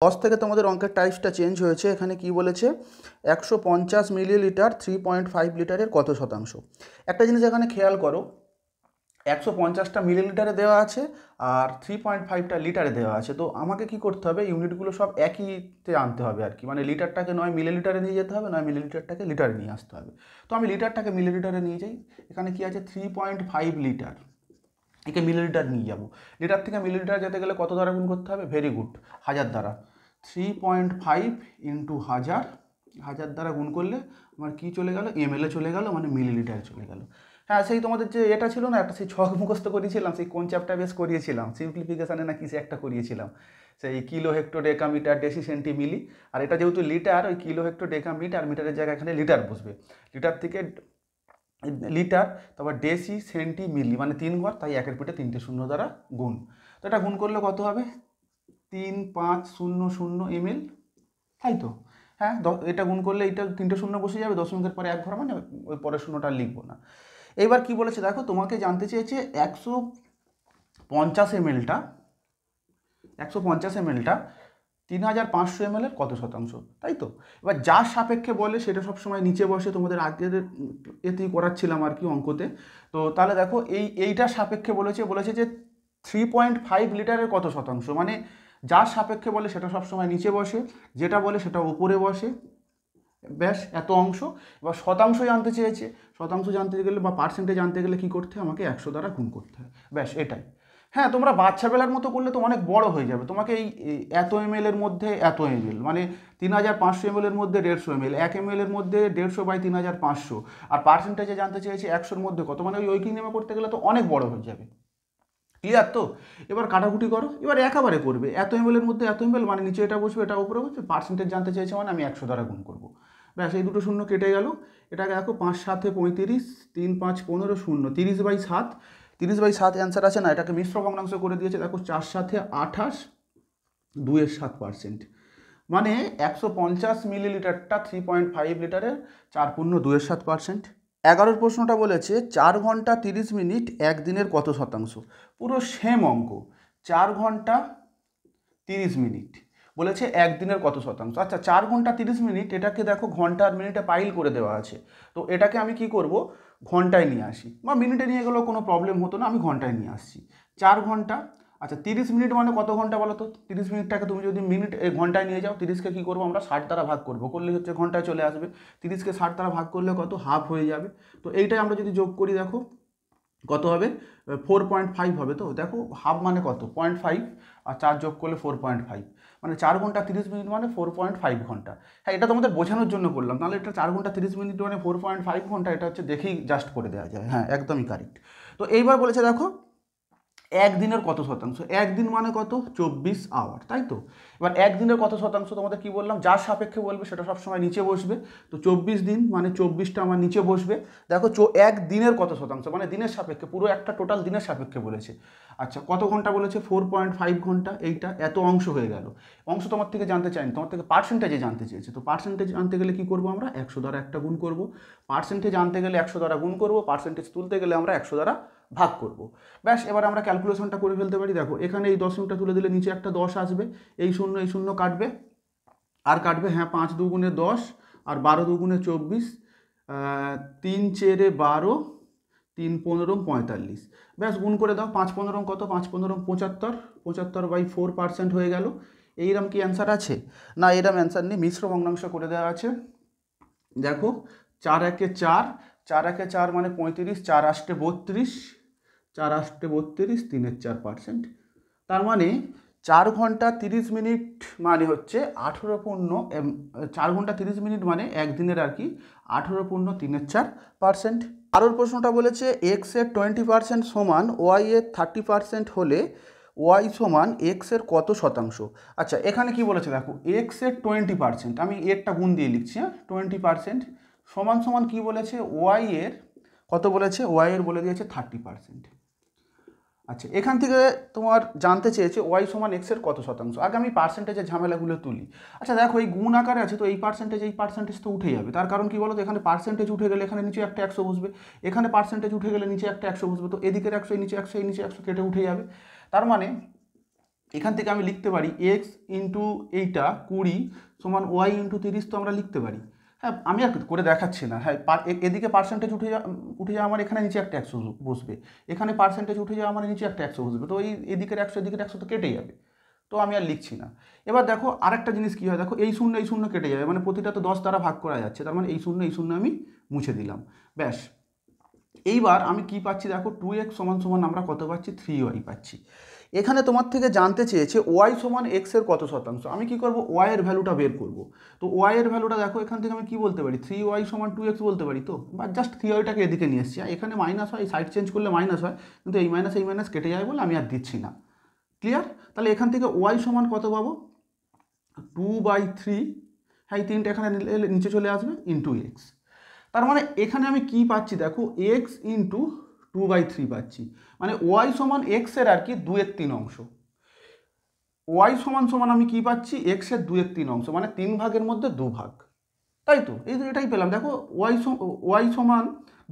10 থেকে তোমাদের অঙ্কের টাইপসটা চেঞ্জ হয়েছে। এখানে কি বলেছে, 150 মিলিলিটার 3.5 লিটারের কত শতাংশ। একটা জিনিস এখানে খেয়াল করো, 150টা মিলিলিটারে দেওয়া আছে আর 3.5টা লিটারে দেওয়া আছে। তো আমাকে কি করতে হবে, ইউনিটগুলো সব একইতে আনতে হবে আর কি, মানে লিটারটাকে নয় মিলিলিটারে নিয়ে যেতে হবে, নয় মিলিলিটারটাকে লিটারে নিয়ে আসতে হবে। তো আমি লিটারটাকে মিলিলিটারে নিয়ে যাই। এখানে কি আছে, 3.5 লিটার, একে মিলিলিটার নিয়ে যাব। লিটার থেকে মিলিলিটার যেতে গেলে কত দ্বারা গুণ করতে হবে, ভেরি গুড, 1000 দ্বারা। 3.5 ইন্টু 1000, 1000 দ্বারা গুণ করলে আমার কি চলে গেল, এমএলএ চলে গেল, মানে মিলিলিটার চলে গেল। হ্যাঁ, সেই তোমাদের যে এটা ছিল না, একটা সেই ছক মুখস্থ করিয়েছিলাম, সেই কোন চ্যাপ্টার বেশ করিয়েছিলাম, সিম্পলিফিকেশানে না কিছু একটা করিয়েছিলাম, সেই kilo hecto decametre deci centi milli. আর এটা যেহেতু লিটার, ওই কিলো হেক্টো ডেকা মিটার, মিটারের জায়গায় এখানে লিটার বসবে। লিটার থেকে লিটার, তারপর ডেসি সেন্টি মিলি, মানে 3 ঘর, তাই একের পিঠে 3টে শূন্য দ্বারা গুণ। তো এটা গুণ করলে কত হবে, 3500 ml, তাই তো? হ্যাঁ, এটা গুণ করলে এটা 3টে শূন্য বসে যাবে, দশমিকের পরে 1 ঘর, মানে ওই পরের শূন্যটা লিখবো না। এইবার কি বলেছে দেখো, তোমাকে জানতে চেয়েছে 150 mlটা, 3500 ml এর কত শতাংশ, তাই তো? এবার যার সাপেক্ষে বলে সেটা সবসময় নিচে বসে, তোমাদের আগের এতেই করাচ্ছিলাম আর কি অঙ্কতে। তো তাহলে দেখো এইটার সাপেক্ষে বলেছে যে 3.5 লিটারের কত শতাংশ, মানে যার সাপেক্ষে বলে সেটা সবসময় নিচে বসে, যেটা বলে সেটা উপরে বসে। ব্যাস, এত অংশ। এবার শতাংশ জানতে চেয়েছে, শতাংশ জানতে গেলে বা পার্সেন্টেজ জানতে গেলে কী করতে হয়, আমাকে 100 দ্বারা গুণ করতে হয়। ব্যাস, এটাই। হ্যাঁ, তোমরা বাচ্চাবেলার মতো করলে তো অনেক বড় হয়ে যাবে। তোমাকে এই এত এমএল এর মধ্যে এত এমএল, মানে 3500 ml এর মধ্যে 150 ml, 1 ml এর মধ্যে 150 বাই 3500, আর পার্সেন্টেজে জানতে চেয়েছে 100-র মধ্যে কত, মানে ওই ঐকিক নেমে করতে গেলে তো অনেক বড় হয়ে যাবে। ক্লিয়ার তো? এবার কাটাকুটি করো, এবার একেবারে করবে, এত এমএল এর মধ্যে এত এমএল, মানে নিচে এটা বসবে, এটা উপরে বসবে, পার্সেন্টেজ জানতে চেয়েছে, মানে আমি 100 দ্বারা গুণ করবো। ব্যাস, এই দুটো শূন্য কেটে গেল। এটাকে দেখো, 5 7 35, 3 5 15, শূন্য, 30/7, 30/7 অ্যান্সার আছে না, এটাকে মিশ্র ভগ্নাংশ করে দিয়েছে। দেখো, 4 7 28, 2-এর 7%, মানে 150 মিলিলিটারটা 3.5 লিটারের 4 × 2-এর 7%। 11 প্রশ্নটা বলেছে 4 ঘন্টা 30 মিনিট একদিনের কত শতাংশ। পুরো সেম অঙ্ক, 4 ঘন্টা 30 মিনিট বলেছে একদিনের কত শতাংশ। আচ্ছা, 4 ঘন্টা 30 মিনিট, এটাকে দেখো ঘন্টা আর মিনিটে পাইল করে দেওয়া আছে। তো এটাকে আমি কি করব, ঘন্টায় নিয়ে আসি, বা মিনিটে নিয়ে গেলেও কোনো প্রবলেম হতো না, আমি ঘন্টায় নিয়ে আসছি। 4 ঘন্টা, আচ্ছা 30 মিনিট মানে কত ঘন্টা বলো তো? 30 মিনিটটাকে তুমি যদি ঘন্টায় নিয়ে যাও, 30কে কী করবো আমরা, 60 দ্বারা ভাগ করবো, করলে হচ্ছে ঘন্টায় চলে আসবে। 30কে 60 দ্বারা ভাগ করলে কত, হাফ হয়ে যাবে। তো এইটাই আমরা যদি যোগ করি, দেখো কত হবে, 4.5 হবে। তো দেখো, হাফ মানে কত, 0.5, আর 4 যোগ করলে 4.5, মানে 4 ঘন্টা 30 মিনিট মানে 4.5 ঘন্টা। হ্যাঁ, এটা তোমাদের বোঝানোর জন্য করলাম, নাহলে এটা 4 ঘন্টা 30 মিনিট মানে 4.5 ঘন্টা, এটা হচ্ছে দেখেই জাস্ট করে দেওয়া যায়। হ্যাঁ, একদমই কারেক্ট। তো এইবার বলেছে দেখো, একদিনের কত শতাংশ, একদিন মানে কত, 24 আওয়ার, তাই তো? এবার একদিনের কত শতাংশ, তোমাদের কি বললাম, যার সাপেক্ষে বলবে সেটা সবসময় নিচে বসবে। তো 24 দিন মানে 24টা আমার নিচে বসবে। দেখো, একদিনের কত শতাংশ, মানে দিনের সাপেক্ষে, পুরো একটা টোটাল দিনের সাপেক্ষে বলেছে। আচ্ছা, কত ঘন্টা বলেছে, 4.5 ঘন্টা। এইটা এত অংশ হয়ে গেল। অংশ তোমার থেকে জানতে চাইনি, তোমার থেকে পার্সেন্টেজে জানতে চেয়েছে। তো পার্সেন্টেজ আনতে গেলে কি করবো আমরা, 100 দ্বারা একটা গুণ করবো। পার্সেন্টেজ আনতে গেলে 100 দ্বারা গুণ করবো, পার্সেন্টেজ তুলতে গেলে আমরা 100 দ্বারা ভাগ করব। ব্যাস, এবার আমরা ক্যালকুলেশনটা করে ফেলতে পারি। দেখো, এখানে এই দশমিকটা তুলে দিলে নিচে একটা 10 আসবে, এই শূন্য কাটবে, আর কাটবে, হ্যাঁ, 5 2 10, আর 12 2 24, 3 4 12, 3 15 45। ব্যাস, গুণ করে দাও, 5 15 কত, 5 15 75, 75/4% হয়ে গেল। এইরকম কি অ্যান্সার আছে? না, এরকম অ্যান্সার নেই, মিশ্র ভগ্নাংশ করে দেওয়া আছে। দেখো, 4 1 4, 4 1 4 মানে 35, 4 8 32, 4 8 32, 3/4%। তার মানে 4 ঘন্টা 30 মিনিট মানে হচ্ছে 18 পূর্ণ 4 ঘন্টা 30 মিনিট মানে একদিনের আর কি 18 পূর্ণ 3/4%। আরোর প্রশ্নটা বলেছে এক্স এর 20% সমান ওয়াই এর 30% হলে ওয়াই সমান এক্স এর কত শতাংশ। আচ্ছা, এখানে কি বলেছে দেখো, এক্স এর 20%, আমি এরটা গুণ দিয়ে লিখছি, হ্যাঁ, 20% সমান সমান কি বলেছে, ওয়াই এর কত বলেছে, ওয়াই এর বলে দিয়েছে 30%। আচ্ছা, এখান থেকে তোমার জানতে চেয়েছে ওয়াই সমান এক্স এর কত শতাংশ। আগে আমি পার্সেন্টেজের ঝামেলাগুলো তুলি। আচ্ছা দেখো, এই গুণ আকারে আছে, তো এই পার্সেন্টেজ তো উঠে যাবে। তার কারণ কি বলো তো, এখানে পার্সেন্টেজ উঠে গেলে এখানে নিচে একটা 100 বসবে, এখানে পার্সেন্টেজ উঠে গেলে নিচে একটা 100 বসবে। তো এদিকের 100, এই নিচে 100, এই নিচে 100 কেটে উঠে যাবে। তার মানে এখান থেকে আমি লিখতে পারি এক্স ইন্টু এইটা 20 সমান ওয়াই ইন্টু 30, তো আমরা লিখতে পারি। হ্যাঁ, আমি আর করে দেখাচ্ছি না। হ্যাঁ, এদিকে পার্সেন্টেজ উঠে যাওয়া আমার এখানে নিচে একটা 100 বসবে, এখানে পার্সেন্টেজ উঠে যাওয়া আমার নিচে একটা 100 বসবে, তো এই এদিকের 100 এদিকের 100 তো কেটে যাবে, তো আমি আর লিখছি না। এবার দেখো আরেকটা জিনিস কী হয়, দেখো এই শূন্য কেটে যাবে, মানে প্রতিটা তো 10 দ্বারা ভাগ করা যাচ্ছে, তার মানে এই শূন্য আমি মুছে দিলাম, ব্যাস। এইবার আমি কি পাচ্ছি দেখো, 2x সমান সমান আমরা কত পাচ্ছি, 3y পাচ্ছি। এখানে তোমার থেকে জানতে চেয়েছে ওয়াই সমান এক্স এর কত শতাংশ। আমি কি করব, ওয়াই এর ভ্যালুটা বের করব। তো ওয়াই এর ভ্যালুটা দেখো, এখান থেকে আমি কি বলতে পারি, 3y সমান 2x বলতে পারি, তো বা জাস্ট 3yটাকে এদিকে নিয়ে এসেছি, এখানে মাইনাস হয়, সাইড চেঞ্জ করলে মাইনাস হয়, কিন্তু এই মাইনাস কেটে যায় বলে আমি আর দিচ্ছি না। ক্লিয়ার? তাহলে এখান থেকে ওয়াই সমান কত পাবো, 2/3, হ্যাঁ এই তিনটা এখানে নিচে চলে আসবে, ইন্টু এক্স। তার মানে এখানে আমি কি পাচ্ছি দেখো, এক্স ইন্টু 2/3 পাচ্ছি, মানে ওয়াই সমান এক্সের আর কি 2/3 অংশ। ওয়াই সমান সমান আমি কি পাচ্ছি, এক্সের 2/3 অংশ, মানে 3 ভাগের মধ্যে 2 ভাগ, তাই তো এটাই পেলাম। দেখো ওয়াই সমান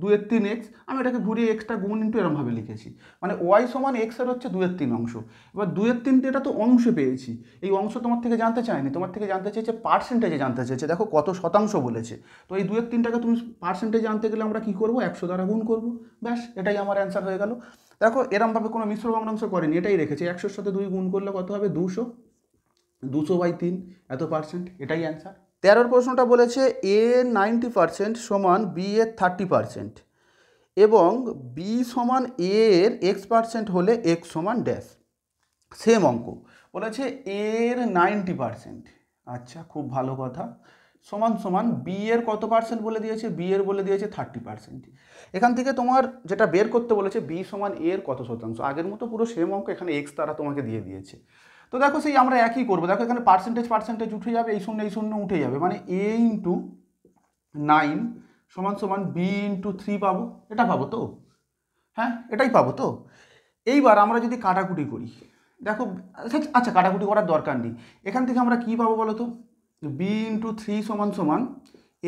2/3 এক্স, আমি এটাকে ঘুরিয়ে এক্সটা গুণ ইন্টু এরমভাবে লিখেছি, মানে ওয়াই সমান এক্সের হচ্ছে 2/3 অংশ। এবার 2/3 এটা তো অংশ পেয়েছি, এই অংশ তোমার থেকে জানতে চায়নি, তোমার থেকে জানতে চেয়েছে পার্সেন্টেজে জানতে চেয়েছে, দেখো কত শতাংশ বলেছে। তো এই 2/3টাকে তুমি পার্সেন্টেজে জানতে গেলে আমরা কি করব, 100 দ্বারা গুণ করব, ব্যাস এটাই আমার অ্যান্সার হয়ে গেল। দেখো এরমভাবে কোনো মিশ্র ভগ্নাংশ করেনি, এটাই রেখেছে, 100-র সাথে 2 গুণ করলে কত হবে, 200/3, এত পার্সেন্ট, এটাই অ্যান্সার। 13 প্রশ্নটা বলেছে এ 90% সমান বি এর 30%, এবং বি সমান এ এর x% হলে x সমান ড্যাশ। সেম অঙ্ক বলেছে এর 90%, আচ্ছা খুব ভালো কথা, সমান সমান বি এর কত পার্সেন্ট বলে দিয়েছে, বি এর বলে দিয়েছে 30%। এখান থেকে তোমার যেটা বের করতে বলেছে বি সমান এ এর কত শতাংশ, আগের মতো পুরো সেম অঙ্ক, এখানে এক্স তারা তোমাকে দিয়ে দিয়েছে। তো দেখো সেই আমরা একই করবো, দেখো এখানে পার্সেন্টেজ উঠে যাবে, এই শূন্য উঠে যাবে, মানে এ ইন্টু 9 সমান সমান বি ইন্টু 3 পাবো, এটা পাবো তো, হ্যাঁ এটাই পাবো তো। এইবার আমরা যদি কাটাকুটি করি, দেখো আচ্ছা কাটাকুটি করার দরকার নেই, এখান থেকে আমরা কি পাবো বলো তো, বি ইন্টু 3 সমান সমান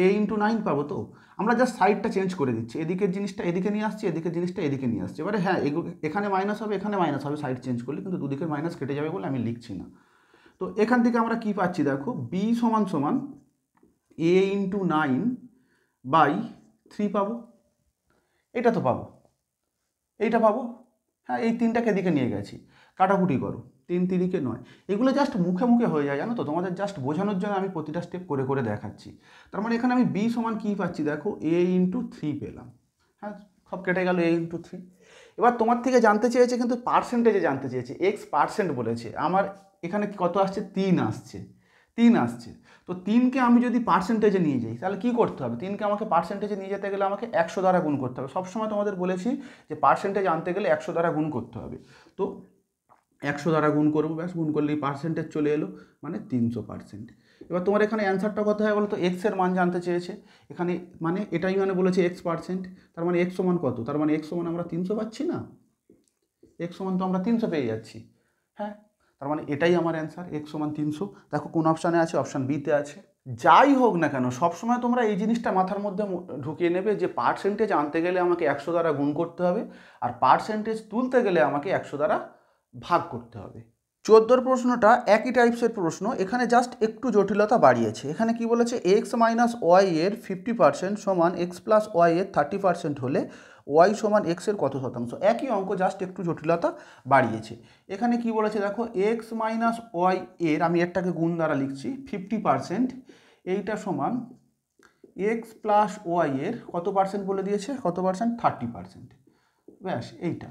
এ ইন্টু 9 পাবো। তো আমরা জাস্ট সাইডটা চেঞ্জ করে দিচ্ছি, এদিকের জিনিসটা এদিকে নিয়ে আসছি, এদিকের জিনিসটা এদিকে নিয়ে আসছি। এবারে হ্যাঁ এখানে মাইনাস হবে, এখানে মাইনাস হবে সাইড চেঞ্জ করলে, কিন্তু দুদিকের মাইনাস কেটে যাবে বলে আমি লিখছি না। তো এখান থেকে আমরা কি পাচ্ছি দেখো, বি সমান সমান এ ইন্টু 9/3 পাবো, এটা তো পাবো, এইটা পাবো, হ্যাঁ এই তিনটাকে এদিকে নিয়ে গেছি, কাটাকুটি করো, 3 9, এগুলো জাস্ট মুখে মুখে হয়ে যায় জানো তো, তোমাদের জাস্ট বোঝানোর জন্য আমি প্রতিটা স্টেপ করে করে দেখাচ্ছি। তার মানে এখানে আমি বি সমান কী পাচ্ছি দেখো, এ ইন্টু 3 পেলাম, হ্যাঁ সব কেটে গেল, এ ইন্টু 3। এবার তোমার থেকে জানতে চেয়েছে কিন্তু পার্সেন্টেজে জানতে চেয়েছে, x% বলেছে, আমার এখানে কত আসছে, 3 আসছে। তো 3কে আমি যদি পার্সেন্টেজে নিয়ে যাই তাহলে কি করতে হবে, 3কে আমাকে পার্সেন্টেজে নিয়ে যেতে গেলে আমাকে 100 দ্বারা গুণ করতে হবে। সবসময় তোমাদের বলেছি যে পার্সেন্টেজ আনতে গেলে 100 দ্বারা গুণ করতে হবে। তো 100 দ্বারা গুণ করবো, ব্যাস গুণ করলেই পার্সেন্টেজ চলে এলো, মানে 300%। এবার তোমার এখানে অ্যান্সারটা কত হয় বলো তো, এক্সের মান জানতে চেয়েছে এখানে, মানে এটাই মানে বলেছে x%, তার মানে x সমান কত, তার মানে x সমান আমরা 300 পাচ্ছি না, x সমান তো আমরা 300 পেয়ে যাচ্ছি, হ্যাঁ তার মানে এটাই আমার অ্যান্সার, x সমান 300। দেখো কোন অপশানে আছে, অপশান বিতে আছে। যাই হোক না কেন সবসময় তোমরা এই জিনিসটা মাথার মধ্যে ঢুকিয়ে নেবে যে পার্সেন্টেজ আনতে গেলে আমাকে 100 দ্বারা গুণ করতে হবে, আর পার্সেন্টেজ তুলতে গেলে আমাকে 100 দ্বারা ভাগ করতে হবে। 14 প্রশ্নটা একই টাইপসের প্রশ্ন, এখানে জাস্ট একটু জটিলতা বাড়িয়েছে। এখানে কি বলেছে, এক্স মাইনাস ওয়াই এর 50% সমান এক্স প্লাস ওয়াই এর 30% হলে ওয়াই সমান এক্সের কত শতাংশ। একই অঙ্ক, জাস্ট একটু জটিলতা বাড়িয়েছে। এখানে কি বলেছে দেখো, এক্স মাইনাস ওয়াই এর, আমি এরটাকে গুণ দ্বারা লিখছি, 50%, এইটা সমান এক্স প্লাস ওয়াই এর কত পার্সেন্ট বলে দিয়েছে, কত পার্সেন্ট, 30%, ব্যাস এইটা।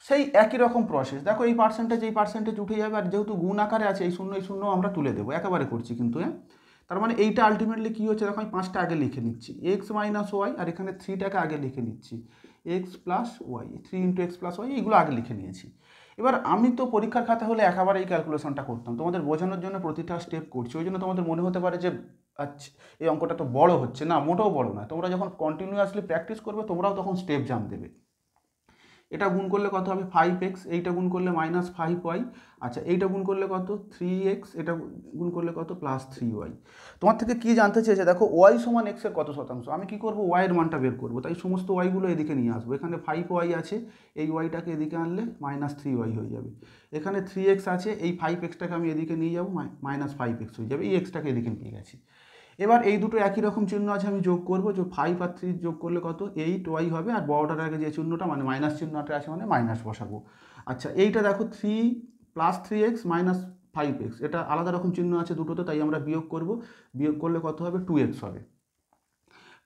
সেই একই রকম প্রসেস, দেখো এই পার্সেন্টেজ উঠে যাবে, আর যেহেতু গুণ আকারে আছে এই শূন্য আমরা তুলে দেবো, একেবারে করছি কিন্তু, হ্যাঁ তার মানে এইটা আলটিমেটলি কী হচ্ছে দেখো, আমি 5টা আগে লিখে নিচ্ছি, এক্স মাইনাস ওয়াই, আর এখানে 3টাকে আগে লিখে নিচ্ছি, x plus y, 3 into x plus y, এইগুলো আগে লিখে নিয়েছি। এবার আমি তো পরীক্ষার খাতা হলে একেবারে এই ক্যালকুলেশনটা করতাম, তোমাদের বোঝানোর জন্য প্রতিটা স্টেপ করছি, ওই জন্য তোমাদের মনে হতে পারে যে আচ্ছা এই অঙ্কটা তো বড় হচ্ছে, না মোটেও বড় না, তোমরা যখন কন্টিনিউয়াসলি প্র্যাকটিস করবে তোমরাও তখন স্টেপ জান দেবে। এটা গুণ করলে কত হবে 5x, এইটা গুণ করলে -5y, আচ্ছা এইটা গুণ করলে কত 3x, এটা গুণ করলে কত +3y। তোমার থেকে কি জানতে চেয়েছে দেখো y সমান x এর কত শতাংশ। আমি কি করব y এর মানটা বের করব, তাই সমস্ত y গুলো এদিকে নিয়ে আসবো। এখানে 5y আছে, এই yটাকে এদিকে আনলে -3y হয়ে যাবে। এখানে 3x আছে, এই 5xটাকে আমি এদিকে নিয়ে যাবো, -5x হয়ে যাবে, এই xটাকে এদিকে নিয়ে গেছি। এবার এই দুটো একই রকম চিহ্ন আছে, আমি যোগ করবো, যে 5 আর 3 যোগ করলে কত 8y হবে, আর বড়টার আগে যে চিহ্নটা মানে মাইনাস চিহ্নটা আছে মানে মাইনাস বসাবো। আচ্ছা এইটা দেখো 3 + 3x - 5x, এটা আলাদা রকম চিহ্ন আছে দুটোতে, তাই আমরা বিয়োগ করব। বিয়োগ করলে কত হবে 2x হবে,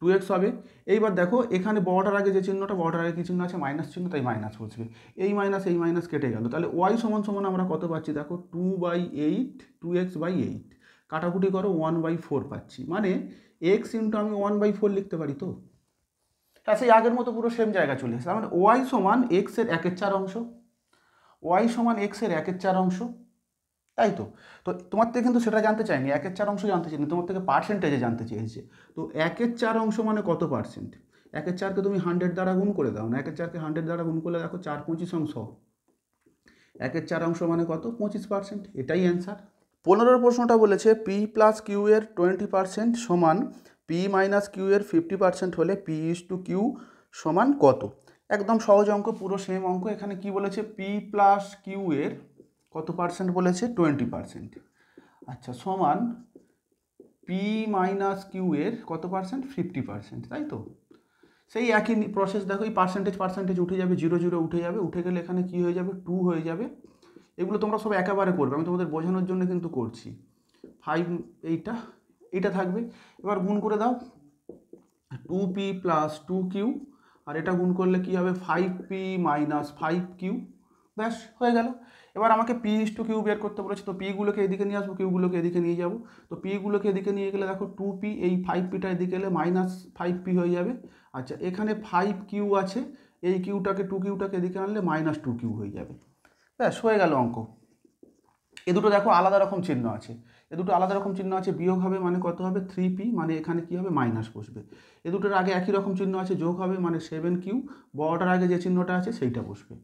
2x হবে। এইবার দেখো এখানে বড়টার আগে যে চিহ্নটা, বড়টার আগে কি চিহ্ন আছে মাইনাস চিহ্ন, তাই মাইনাস বসবে। এই মাইনাস কেটে গেল, তাহলে y সমান সমান আমরা কত পাচ্ছি দেখো 2/8, 2x/8, কাটাকুটি করো 1/4 পাচ্ছি, মানে x ইন্টু আমি 1/4 লিখতে পারি তো। হ্যাঁ সেই আগের মতো পুরো সেম জায়গা চলে এসেছে, মানে y সমান x এর 1/4 অংশ, y সমান x এর 1/4 অংশ, তাই তো। তো তোমার থেকে কিন্তু সেটা জানতে চাইনি, 1/4 অংশ জানতে চাইনি, তোমার থেকে পার্সেন্টেজে জানতে চেয়েছে। তো 1/4 অংশ মানে কত পার্সেন্ট, 1/4কে তুমি 100 দ্বারা গুণ করে দাও না, 1/4কে 100 দ্বারা গুণ করলে দেখো 4×25 অংশ, 1/4 অংশ মানে কত 25%, এটাই অ্যান্সার। 15 প্রশ্নটা বলেছে p + q এর 20% সমান p - q এর 50% হলে p/q সমান কত। একদম সহজ অঙ্ক, পুরো সেম অঙ্ক। এখানে কি বলেছে p + q এর কত পার্সেন্ট বলেছে 20%, আচ্ছা সমান p - q এর কত পার্সেন্ট 50%, তাই তো। সেই একই প্রসেস দেখো, এই পার্সেন্টেজ উঠে যাবে, 0 0 উঠে যাবে, উঠে গেলে এখানে কি হয়ে যাবে 2 হয়ে যাবে। এগুলো তোমরা সব একেবারে করবে, আমি তোমাদের বোঝানোর জন্য কিন্তু করছি। 5 এইটা থাকবে, এবার গুণ করে দাও 2p + 2q, আর এটা গুণ করলে কি হবে 5p - 5q, ব্যাস হয়ে গেল। এবার আমাকে p/q বের করতে বলেছে, তো পিগুলোকে এদিকে নিয়ে আসবো, কিউগুলোকে এদিকে নিয়ে যাব। তো পিগুলোকে এদিকে নিয়ে গেলে দেখো 2p, এই 5pটা এদিকে এলে -5p হয়ে যাবে। আচ্ছা এখানে 5q আছে, এই কিউটাকে 2qটাকে এদিকে আনলে -2q হয়ে যাবে, ব্যাস হয়ে গেল অঙ্ক। এ দুটো দেখো আলাদা রকম চিহ্ন আছে, বিয়োগ হবে মানে কত হবে 3p, মানে এখানে কি হবে মাইনাস বসবে। এ দুটোর আগে একই রকম চিহ্ন আছে, যোগ হবে মানে 7q, বড়টার আগে যে চিহ্নটা আছে সেইটা বসবে।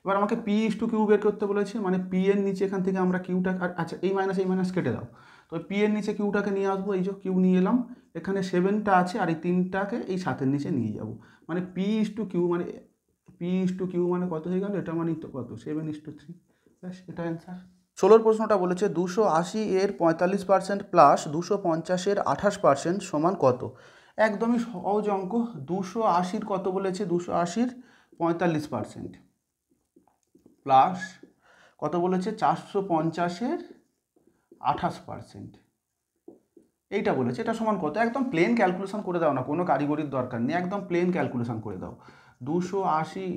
এবার আমাকে p/q বের করতে বলেছে, মানে p এর নিচে এখান থেকে আমরা কিউটা, আচ্ছা এই মাইনাস কেটে দাও, তো p এর নিচে কিউটাকে নিয়ে আসবো, এই যে কিউ নিয়ে এলাম, এখানে 7টা আছে, আর এই 3টাকে এই 7-এর নিচে নিয়ে যাব, মানে p/q মানে কত হয়ে গেল, এটা মানে তো কত 7:3, ব্যাস এটা অ্যান্সার। 16 প্রশ্নটা বলেছে 280 এর 45% প্লাস 250 এর 28% সমান কত। একদমই সহজ অঙ্ক। 280 কত বলেছে, 280 45% প্লাস কত বলেছে 450-এর 28%, এইটা বলেছে, এটা সমান কত। একদম প্লেন ক্যালকুলেশন করে দাও না, কোনো কারিগরির দরকার নেই, একদম প্লেন ক্যালকুলেশন করে দাও। 280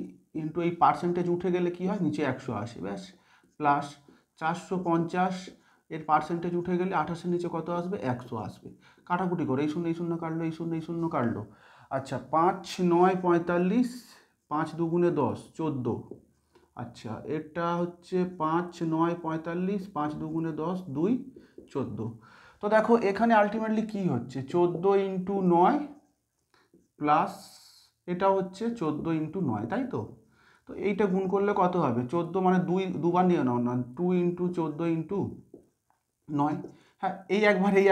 ইন্টু এই পার্সেন্টেজ উঠে গেলে কি হয় নিচে 180, ব্যাস, প্লাস 450 এর পার্সেন্টেজ উঠে গেলে 28-এর নিচে কত আসবে 100 আসবে। কাটাকুটি করে এই শূন্য কাটলো, এই শূন্য কাটলো। আচ্ছা 5 9 45, 5 2 10 14, আচ্ছা এটা হচ্ছে 5 9 45, 5 2 10 2 14। তো দেখো এখানে আলটিমেটলি কি হচ্ছে 14 ইন্টু 9 প্লাস এটা হচ্ছে 14 ইন্টু 9, তাই তো। তো এইটা গুণ করলে কত হবে 14, মানে দুবার নিয়ে নাও না, 2 ইন্টু 14 ইন্টু 9। হ্যাঁ এই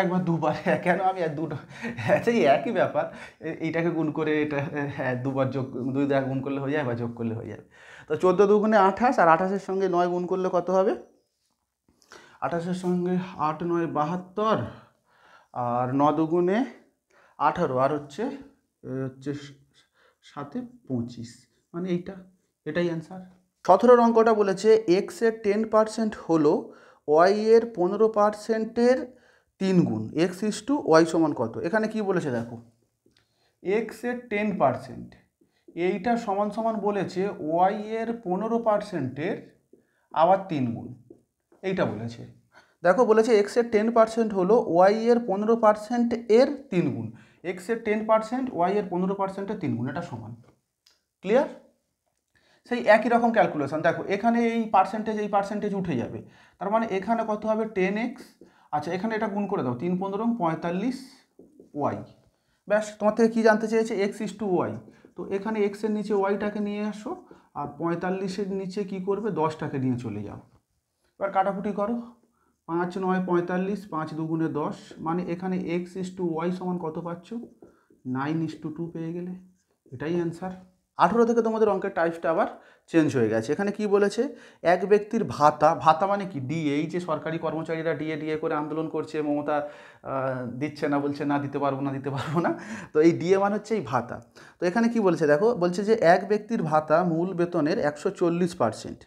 একবার দুবার, কেন আমি দুটো, হ্যাঁ সেই একই ব্যাপার। এইটাকে গুণ করে এটা, হ্যাঁ দুবার যোগ, 2 দ্বারা গুণ করলে হয়ে যায় বা যোগ করলে হয়ে যাবে। তো 14 2 28, আর 28-এর সঙ্গে 9 গুণ করলে কত হবে, 28-এর সঙ্গে 8 9 72, আর 9 2 18, আর হচ্ছে 7 25, মানে এটাই অ্যান্সার। 17 অঙ্কটা বলেছে এক্স এর 10% হলো ওয়াই এর 15%-এর 3 গুণ, x/y সমান কত। এখানে কি বলেছে দেখো, এক্স এর 10%, এইটা সমান বলেছে ওয়াই এর 15%-এর আবার 3 গুণ, এইটা বলেছে। দেখো বলেছে এক্স এর 10% হলো ওয়াই এর 15%-এর 3 গুণ, এক্স এর 10% ওয়াই এর 15%-এর 3 গুণ, এটা সমান। ক্লিয়ার। সেই একই রকম ক্যালকুলেশন দেখো, এখানে এই পার্সেন্টেজ উঠে যাবে, তার মানে এখানে কত হবে 10x, আচ্ছা এখানে এটা গুণ করে দাও 3 15 45 ওয়াই, ব্যাস। তোমার থেকে কি জানতে চেয়েছে x/y, তো এখানে x এর নিচে ওয়াইটাকে নিয়ে আসো, আর 45-এর নিচে কি করবে, 10টাকে নিয়ে চলে যাও। এবার কাটাকুটি করো, 5 9 45, 5 2 10, মানে এখানে x/y সমান কত পাচ্ছ, 9:2 পেয়ে গেলে। এটাই অ্যান্সার। 18 থেকে তোমাদের অঙ্কের টাইপসটা আবার চেঞ্জ হয়ে গেছে। এখানে কি বলেছে, এক ব্যক্তির ভাতা, ভাতা মানে কি, ডিএ, এই যে সরকারি কর্মচারীরা ডিএ ডিএ করে আন্দোলন করছে, মমতা দিচ্ছে না, বলছে না দিতে পারবো না দিতে পারবো না, তো এই ডিএ মানে হচ্ছে এই ভাতা। তো এখানে কি বলেছে দেখো, বলছে যে এক ব্যক্তির ভাতা মূল বেতনের 140%,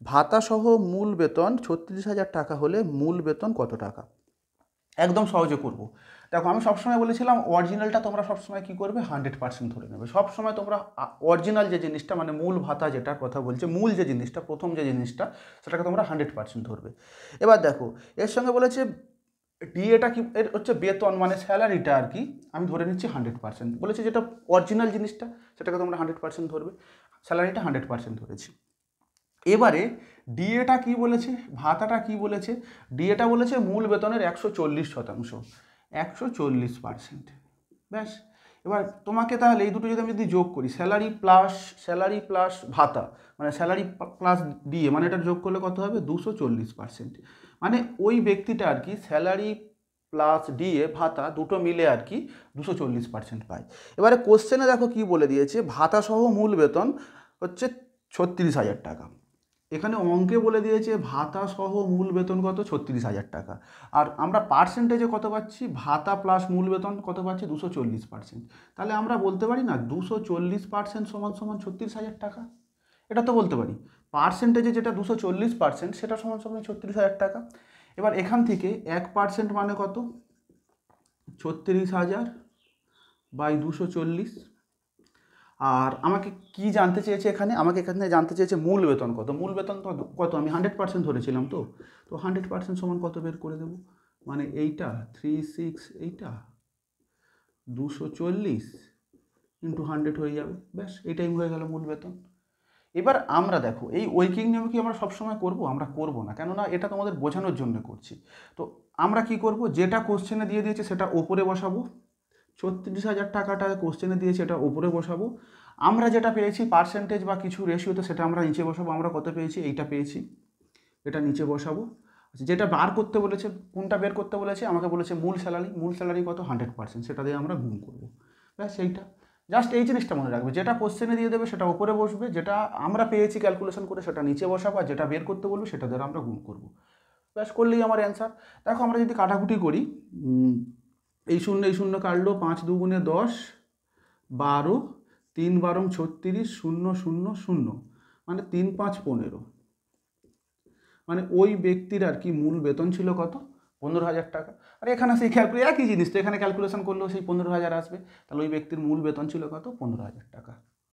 ভাতা সহ মূল বেতন 36,000 টাকা হলে মূল বেতন কত টাকা। একদম সহজে করব। দেখো আমি সবসময় বলেছিলাম অরিজিনালটা তোমরা সবসময় কী করবে, 100% ধরে নেবে। সবসময় তোমরা অরিজিনাল যে জিনিসটা, মানে মূল ভাতা যেটার কথা বলছে, মূল যে জিনিসটা, প্রথম যে জিনিসটা, সেটাকে তোমরা 100% ধরবে। এবার দেখো এর সঙ্গে বলেছে ডিএটা কি, এর হচ্ছে বেতন মানে স্যালারিটা আর কি, আমি ধরে নিচ্ছি 100%। বলেছে যেটা অরিজিনাল জিনিসটা সেটাকে তোমরা 100% ধরবে, স্যালারিটা 100% ধরেছি। এবারে ডিএটা কি বলেছে, ভাতাটা কি বলেছে, ডিএটা বলেছে মূল বেতনের 140%, 140%। ব্যাস। এবার তোমাকে তাহলে এই দুটো যদি আমি যোগ করি, স্যালারি প্লাস ভাতা, মানে স্যালারি প্লাস ডিএ, মানে এটা যোগ করলে কত হবে, 240%। মানে ওই ব্যক্তিটা আর কি স্যালারি প্লাস ডিএ ভাতা দুটো মিলে আর কি 240% পায়। এবারে কোশ্চেনে দেখো কি বলে দিয়েছে, ভাতা সহ মূল বেতন হচ্ছে 36,000 টাকা। এখানে অঙ্কে বলে দিয়েছে ভাতা সহ মূল বেতন কত, 36,000 টাকা। আর আমরা পার্সেন্টেজে কত পাচ্ছি, ভাতা প্লাস মূল বেতন কত পাচ্ছি, 240%। তাহলে আমরা বলতে পারি না 240% সমান সমান 36,000 টাকা, এটা তো বলতে পারি। পার্সেন্টেজে যেটা 240% সেটা সমান সমান 36,000 টাকা। এবার এখান থেকে 1% মানে কত, 36,000 বাই 240। আর আমাকে কি জানতে চেয়েছে এখানে, আমাকে এখানে জানতে চেয়েছে মূল বেতন কত। মূল বেতন তো কত, আমি 100% ধরেছিলাম, তো 100% সমান কত বের করে দেবো, মানে এইটা 36, এইটা 240 ইন্টু 100 হয়ে যাবে। ব্যাস, এইটাই হয়ে গেল মূল বেতন। এবার আমরা দেখো এই ঐকিক নিয়ম কি আমরা সবসময় করব, আমরা করব না, কেননা এটা তোমাদের বোঝানোর জন্য করছি। তো আমরা কি করব, যেটা কোশ্চেনে দিয়ে দিয়েছে সেটা ওপরে বসাবো, 36,000 টাকাটা কোশ্চেনে দিয়েছে এটা ওপরে বসাবো, আমরা যেটা পেয়েছি পার্সেন্টেজ বা কিছু রেশিওতে সেটা আমরা নিচে বসাবো। আমরা কত পেয়েছি, এইটা পেয়েছি, এটা নিচে বসাবো। আচ্ছা, যেটা বার করতে বলেছে, কোনটা বের করতে বলেছে, আমাকে বলেছে মূল স্যালারি কত, 100%, সেটা দিয়ে আমরা গুণ করবো। ব্যাস সেইটা, জাস্ট এই জিনিসটা মনে রাখবে, যেটা কোশ্চেনে দিয়ে দেবে সেটা উপরে বসবে, যেটা আমরা পেয়েছি ক্যালকুলেশন করে সেটা নিচে বসাবো, আর যেটা বের করতে বলবে সেটা দ্বারা আমরা গুণ করবো। ব্যাস, করলেই আমার অ্যান্সার। দেখো আমরা যদি কাটাকুটি করি, এই শূন্য কাটলো, 5 2 10, 12, 3 12 36, 0 0 0, মানে 3 5 15। মানে ওই ব্যক্তির আর কি মূল বেতন ছিল কত, 15,000 টাকা। আর এখানে সেই একই জিনিস, তো এখানে ক্যালকুলেশন করলেও সেই 15,000 আসবে। তাহলে ওই ব্যক্তির মূল বেতন ছিল কত, 15,000 টাকা।